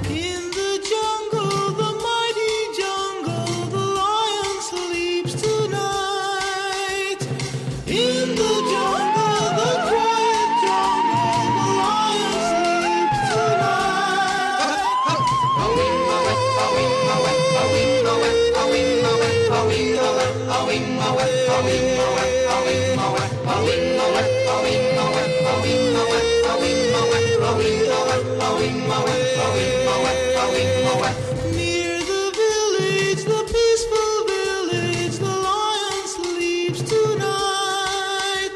In the jungle, the mighty jungle, the lion sleeps tonight. In the jungle, the quiet jungle, the lion sleeps tonight. Near the village, the peaceful village, the lion sleeps tonight.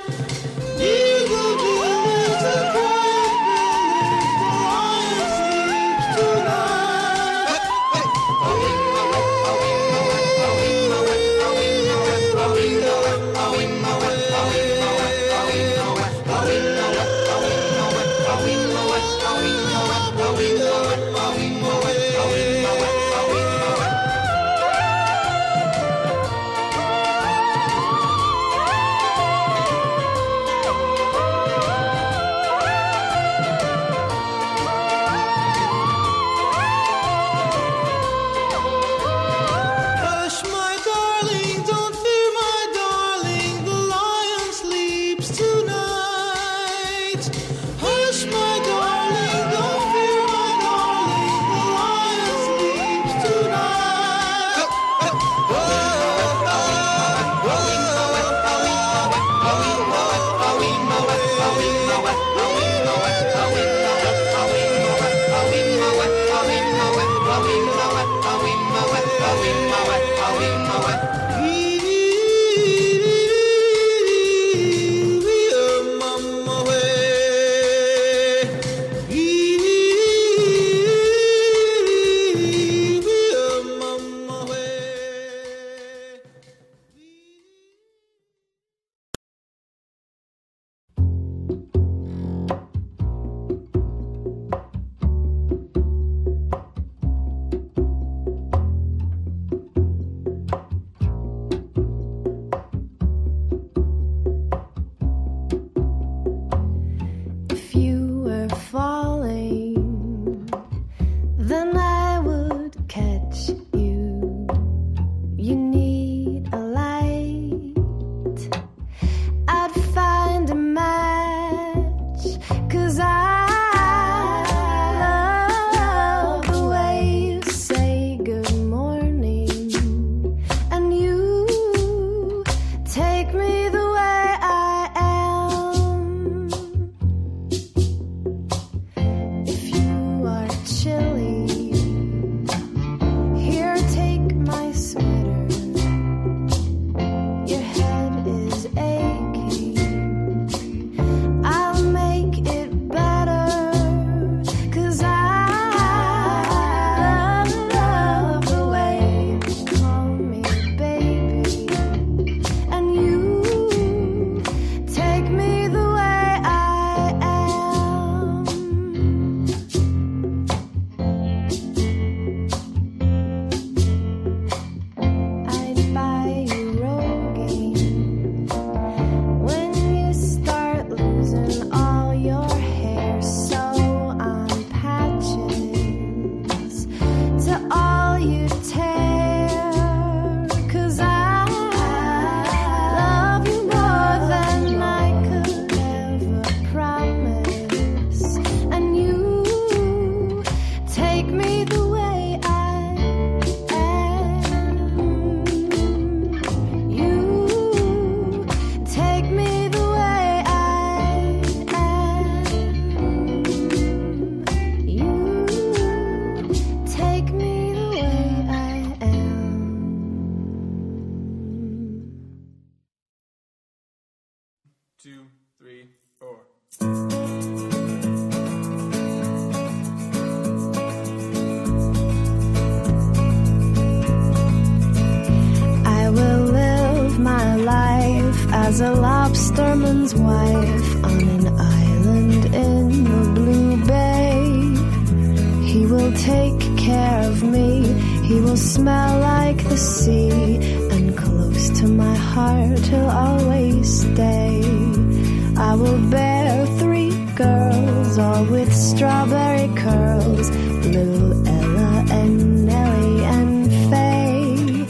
Near the village, the quiet village, the lion sleeps tonight. Hush, my darling, don't fear, my darling, the lion sleeps tonight. Hush, my darling, don't fear, my darling, the lion sleeps tonight. If you were falling, then I would catch you. You need a light. I'd find a match, 'cause I love the way you say good morning, and you take me the way I am. If you are chilly, here, take my sweater. Your head is aching. I'll make it better. as a lobsterman's wife on an island in the blue bay. He will take care of me, he will smell like the sea, and close to my heart he'll always stay. I will bear 3 girls, all with strawberry curls, little Ella and Nellie and Faye.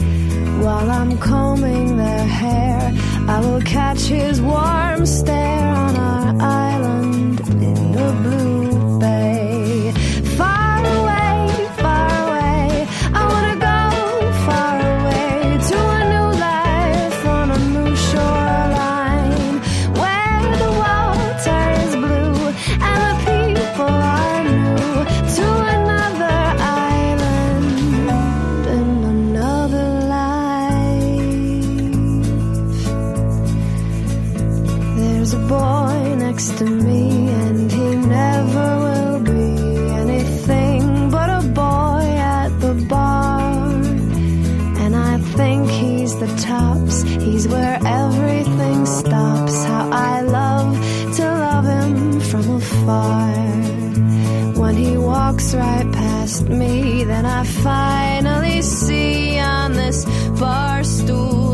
While I'm combing their hair, I will catch his warm stare on our island in the blue bay. Far away, I wanna go far away to a new life on a new shoreline, where the water is blue and the people are new, to another island in another life. There's a boy next to me and he never will be anything but a boy at the bar. And I think he's the tops, he's where everything stops. How I love to love him from afar. When he walks right past me, then I finally see on this bar stool